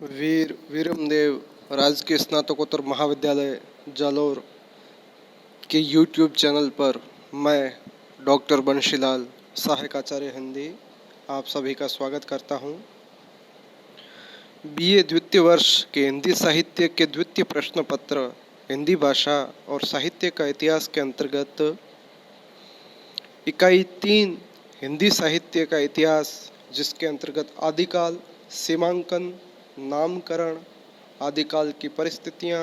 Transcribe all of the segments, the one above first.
वीर वीरमदेव राजकीय स्नातकोत्तर महाविद्यालय जालोर के यूट्यूब चैनल पर मैं डॉक्टर बंशीलाल सहायक आचार्य हिंदी आप सभी का स्वागत करता हूं। बीए द्वितीय वर्ष के हिंदी साहित्य के द्वितीय प्रश्न पत्र हिंदी भाषा और साहित्य का इतिहास के अंतर्गत इकाई 3 हिंदी साहित्य का इतिहास, जिसके अंतर्गत आदिकाल, सीमांकन, नामकरण, आदिकाल की परिस्थितियाँ,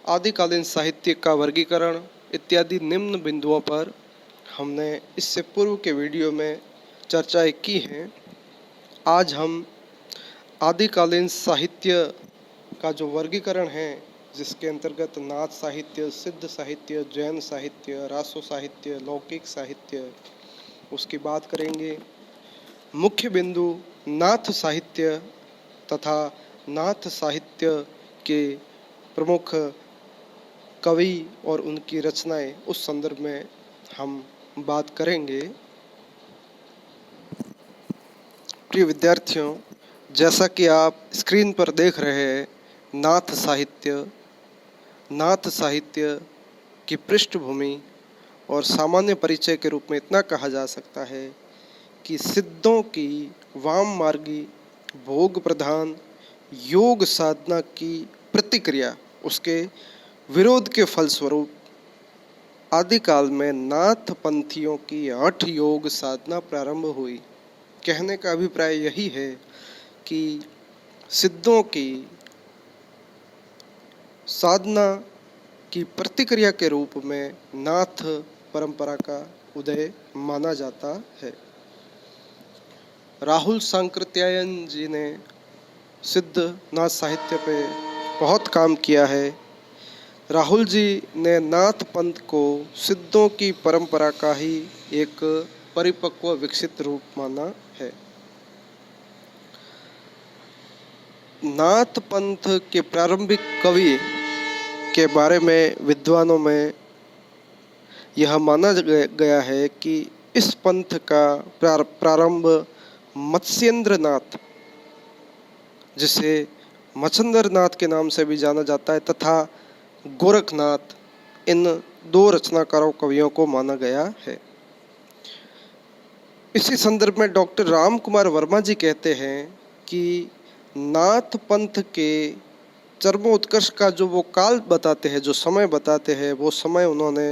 आदिकालीन साहित्य का वर्गीकरण इत्यादि निम्न बिंदुओं पर हमने इससे पूर्व के वीडियो में चर्चाएं की हैं। आज हम आदिकालीन साहित्य का जो वर्गीकरण है, जिसके अंतर्गत नाथ साहित्य, सिद्ध साहित्य, जैन साहित्य, रासो साहित्य, लौकिक साहित्य, उसकी बात करेंगे। मुख्य बिंदु नाथ साहित्य तथा नाथ साहित्य के प्रमुख कवि और उनकी रचनाएं, उस संदर्भ में हम बात करेंगे। प्रिय विद्यार्थियों, जैसा कि आप स्क्रीन पर देख रहे हैं, नाथ साहित्य की पृष्ठभूमि और सामान्य परिचय के रूप में इतना कहा जा सकता है कि सिद्धों की वाम मार्गी भोग प्रधान योग साधना की प्रतिक्रिया, उसके विरोध के फलस्वरूप आदिकाल में नाथ पंथियों की हठ योग साधना प्रारंभ हुई। कहने का अभिप्राय यही है कि सिद्धों की साधना की प्रतिक्रिया के रूप में नाथ परंपरा का उदय माना जाता है। राहुल सांकृत्यायन जी ने सिद्ध नाथ साहित्य पे बहुत काम किया है। राहुल जी ने नाथ पंथ को सिद्धों की परंपरा का ही एक परिपक्व विकसित रूप माना है। नाथ पंथ के प्रारंभिक कवि के बारे में विद्वानों में यह माना गया है कि इस पंथ का प्रारंभ मत्स्येंद्र नाथ, जिसे मच्छंदर नाथ के नाम से भी जाना जाता है, तथा गोरखनाथ, इन दो रचनाकारों कवियों को माना गया है। इसी संदर्भ में डॉक्टर राम कुमार वर्मा जी कहते हैं कि नाथ पंथ के चरमोत्कर्ष का जो वो काल बताते हैं, जो समय बताते हैं, वो समय उन्होंने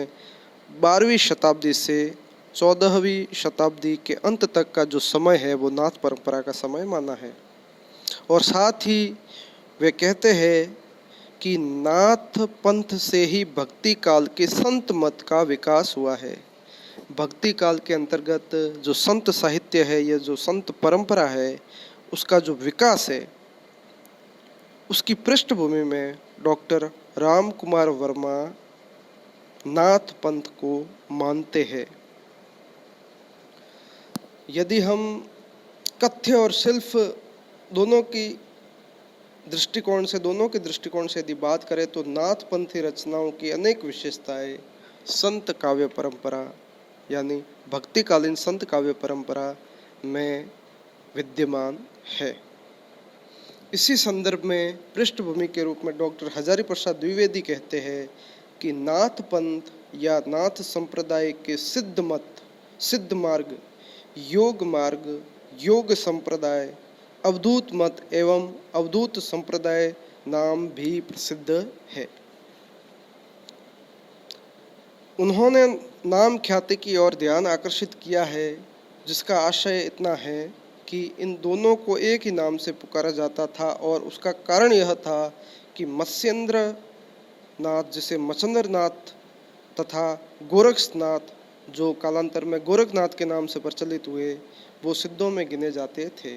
12वीं शताब्दी से 14वीं शताब्दी के अंत तक का जो समय है, वो नाथ परंपरा का समय माना है। और साथ ही वे कहते हैं कि नाथ पंथ से ही भक्ति काल के संत मत का विकास हुआ है। भक्ति काल के अंतर्गत जो संत साहित्य है, यह जो संत परंपरा है, उसका जो विकास है, उसकी पृष्ठभूमि में डॉक्टर राम कुमार वर्मा नाथ पंथ को मानते हैं। यदि हम कथ्य और शिल्प दोनों के दृष्टिकोण से यदि बात करें, तो नाथ पंथी रचनाओं की अनेक विशेषताएं संत काव्य परंपरा यानी भक्तिकालीन संत काव्य परंपरा में विद्यमान है। इसी संदर्भ में पृष्ठभूमि के रूप में डॉक्टर हजारी प्रसाद द्विवेदी कहते हैं कि नाथ पंथ या नाथ संप्रदाय के सिद्ध मत, सिद्ध मार्ग, योग संप्रदाय, अवधूत मत एवं अवधूत संप्रदाय नाम भी प्रसिद्ध है। उन्होंने नाम ख्याति की ओर ध्यान आकर्षित किया है, जिसका आशय इतना है कि इन दोनों को एक ही नाम से पुकारा जाता था, और उसका कारण यह था कि मत्स्येंद्र नाथ, जिसे मच्छंदर नाथ, तथा गोरखनाथ, जो कालांतर में गोरखनाथ के नाम से प्रचलित हुए, वो सिद्धों में गिने जाते थे।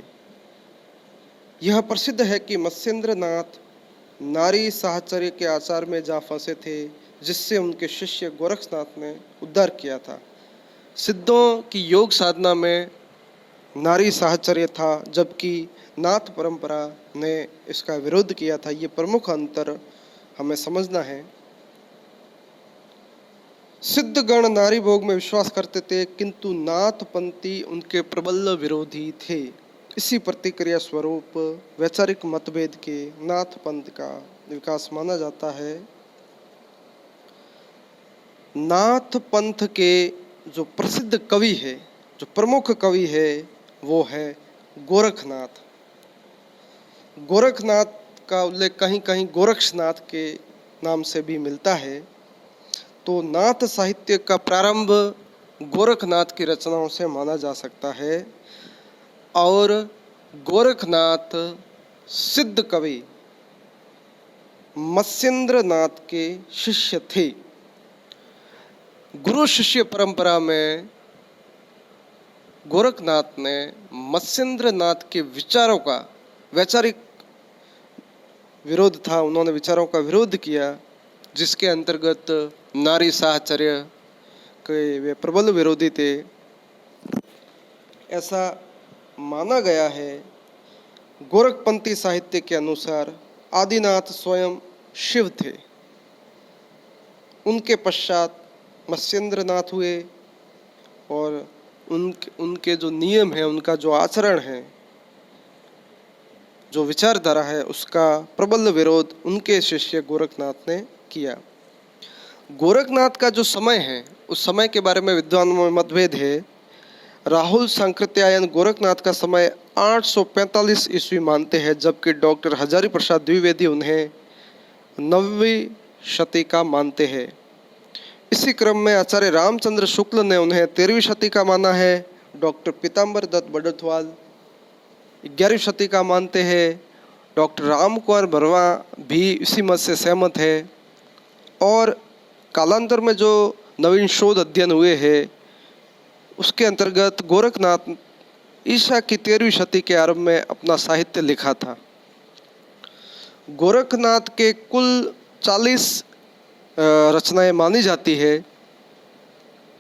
यह प्रसिद्ध है कि मत्स्येंद्र नाथ नारी साहचर्य के आचार में जा फंसे थे, जिससे उनके शिष्य गोरखनाथ ने उद्धार किया था। सिद्धों की योग साधना में नारी साहचर्य था, जबकि नाथ परंपरा ने इसका विरोध किया था। ये प्रमुख अंतर हमें समझना है। सिद्ध गण नारी भोग में विश्वास करते थे, किंतु नाथ पंथी उनके प्रबल विरोधी थे। इसी प्रतिक्रिया स्वरूप वैचारिक मतभेद के नाथ पंथ का विकास माना जाता है। नाथ पंथ के जो प्रसिद्ध कवि है, जो प्रमुख कवि है, वो है गोरखनाथ। गोरखनाथ का उल्लेख कहीं कहीं गोरक्षनाथ के नाम से भी मिलता है। तो नाथ साहित्य का प्रारंभ गोरखनाथ की रचनाओं से माना जा सकता है और गोरखनाथ सिद्ध कवि मत्स्येंद्र नाथ के शिष्य थे। गुरु शिष्य परंपरा में गोरखनाथ ने मत्स्येंद्र नाथ के विचारों का वैचारिक विरोध था। उन्होंने विचारों का विरोध किया, जिसके अंतर्गत नारी साहचर्य के वे प्रबल विरोधी थे, ऐसा माना गया है। गोरखपंथी साहित्य के अनुसार आदिनाथ स्वयं शिव थे। उनके पश्चात मत्स्येंद्र नाथ हुए और उनके जो नियम है, उनका जो आचरण है, जो विचारधारा है, उसका प्रबल विरोध उनके शिष्य गोरखनाथ ने किया। गोरखनाथ का जो समय है, उस समय के बारे में विद्वानों में मतभेद है। राहुल सांकृत्यायन गोरखनाथ का समय 845 ईस्वी मानते हैं, जबकि डॉक्टर हजारी प्रसाद द्विवेदी उन्हें 9वीं शती का मानते हैं। इसी क्रम में आचार्य रामचंद्र शुक्ल ने उन्हें 13वीं शती का माना है। डॉक्टर पीताम्बर दत्त बड़थवाल 11वीं शती का मानते हैं। डॉक्टर राम कुमार बरवा भी इसी मत से सहमत है। और कालांतर में जो नवीन शोध अध्ययन हुए हैं, उसके अंतर्गत गोरखनाथ ईसा की 13वीं शती के आरंभ में अपना साहित्य लिखा था। गोरखनाथ के कुल 40 रचनाएं मानी जाती है,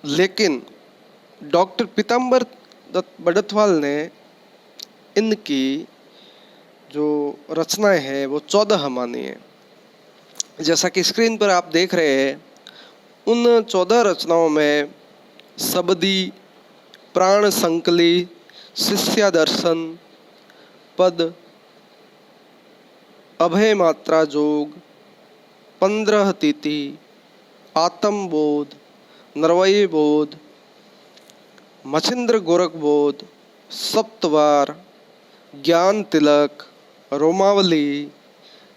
लेकिन डॉक्टर पीताम्बर दत्त बड़थवाल ने इनकी जो रचनाएं हैं वो 14 मानी है। जैसा कि स्क्रीन पर आप देख रहे हैं, उन 14 रचनाओं में सबदी, प्राण संकली, शिष्यादर्शन, पद, अभय मात्रा जोग, 15 तिथि, आत्मबोध, नरवई बोध, मच्छिंद्र गोरख बोध, सप्तवार, ज्ञान तिलक, रोमावली,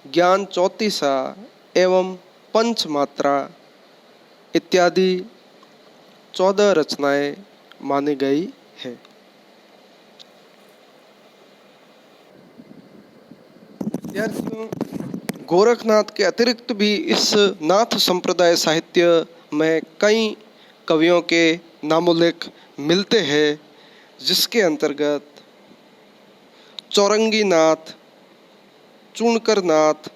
ज्ञान चौतीसा एवं पंचमात्रा इत्यादि 14 रचनाएं मानी गई है। विद्यार्थियों, गोरखनाथ के अतिरिक्त भी इस नाथ संप्रदाय साहित्य में कई कवियों के नामोल्लेख मिलते हैं, जिसके अंतर्गत चौरंगी नाथ, चूणकर नाथ,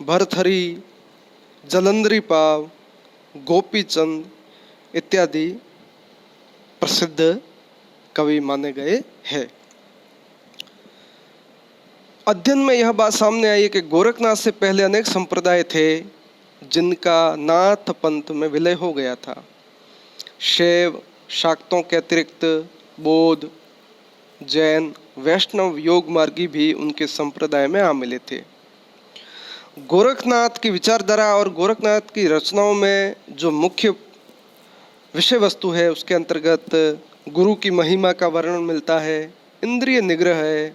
भरथरी, जलंधरी पाव, गोपीचंद इत्यादि प्रसिद्ध कवि माने गए हैं। अध्ययन में यह बात सामने आई है कि गोरखनाथ से पहले अनेक संप्रदाय थे जिनका नाथ पंथ में विलय हो गया था। शैव, शाक्तों के अतिरिक्त बौद्ध, जैन, वैष्णव, योग मार्गी भी उनके संप्रदाय में आ मिले थे। गोरखनाथ की विचारधारा और गोरखनाथ की रचनाओं में जो मुख्य विषय वस्तु है, उसके अंतर्गत गुरु की महिमा का वर्णन मिलता है, इंद्रिय निग्रह है,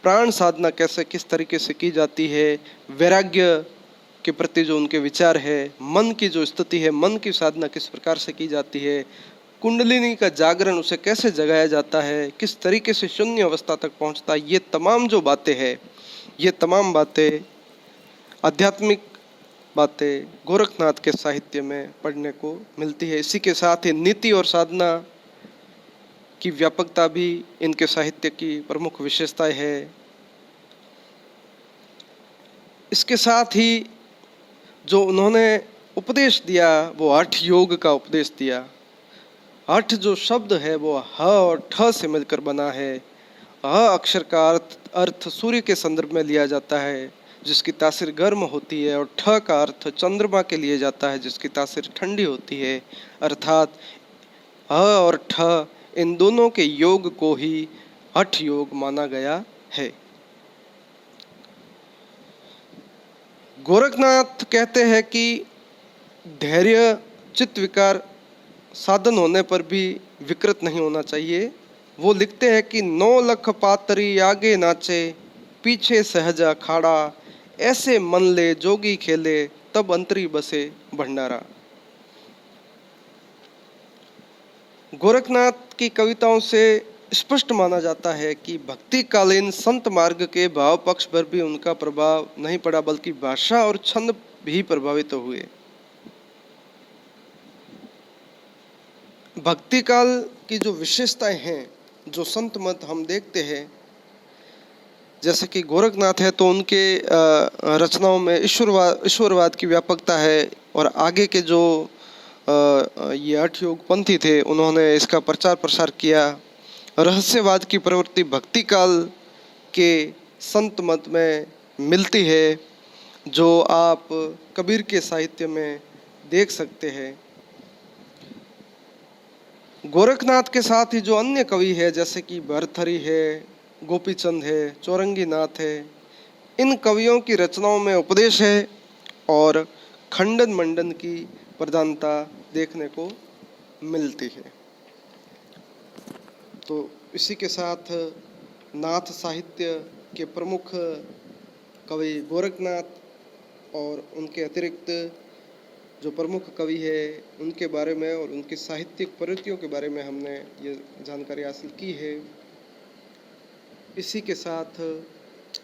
प्राण साधना कैसे किस तरीके से की जाती है, वैराग्य के प्रति जो उनके विचार है, मन की जो स्थिति है, मन की साधना किस प्रकार से की जाती है, कुंडलिनी का जागरण उसे कैसे जगाया जाता है, किस तरीके से शून्य अवस्था तक पहुंचता है, ये तमाम जो बातें हैं, ये तमाम बातें आध्यात्मिक बातें गोरखनाथ के साहित्य में पढ़ने को मिलती है। इसी के साथ ही नीति और साधना की व्यापकता भी इनके साहित्य की प्रमुख विशेषता है। इसके साथ ही जो उन्होंने उपदेश दिया, वो 8 योग का उपदेश दिया। 8 जो शब्द है वो ह और ठ से मिलकर बना है। ह अक्षर का अर्थ सूर्य के संदर्भ में लिया जाता है, जिसकी तासीर गर्म होती है, और ठ का अर्थ चंद्रमा के लिए जाता है, जिसकी तासीर ठंडी होती है। अर्थात ह और ठ इन दोनों के योग को ही हठ योग माना गया है। गोरखनाथ कहते हैं कि धैर्य चित्त विकार साधन होने पर भी विकृत नहीं होना चाहिए। वो लिखते हैं कि 9 लख पातरी आगे नाचे, पीछे सहज अखाड़ा, ऐसे मन ले जोगी खेले, तब अंतरी बसे भंडारा। गोरखनाथ की कविताओं से स्पष्ट माना जाता है कि भक्तिकालीन संत मार्ग के भाव पक्ष पर भी उनका प्रभाव नहीं पड़ा, बल्कि भाषा और छंद भी प्रभावित हुए। भक्ति काल की जो विशेषताएं हैं, जो संत मत हम देखते हैं, जैसे कि गोरखनाथ है तो उनके रचनाओं में ईश्वरवाद की व्यापकता है, और आगे के जो ये हठ योग पंथी थे उन्होंने इसका प्रचार प्रसार किया। रहस्यवाद की प्रवृत्ति भक्ति काल के संत मत में मिलती है, जो आप कबीर के साहित्य में देख सकते हैं। गोरखनाथ के साथ ही जो अन्य कवि है, जैसे कि भरथरी है, गोपीचंद है, चौरंगी नाथ है, इन कवियों की रचनाओं में उपदेश है और खंडन मंडन की प्रधानता देखने को मिलती है। तो इसी के साथ नाथ साहित्य के प्रमुख कवि गोरखनाथ और उनके अतिरिक्त जो प्रमुख कवि है उनके बारे में और उनकी साहित्यिक प्रवृत्तियों के बारे में हमने ये जानकारी हासिल की है। इसी के साथ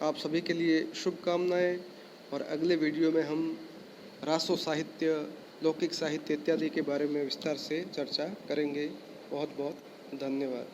आप सभी के लिए शुभकामनाएं, और अगले वीडियो में हम रासो साहित्य, लौकिक साहित्य इत्यादि के बारे में विस्तार से चर्चा करेंगे। बहुत बहुत धन्यवाद।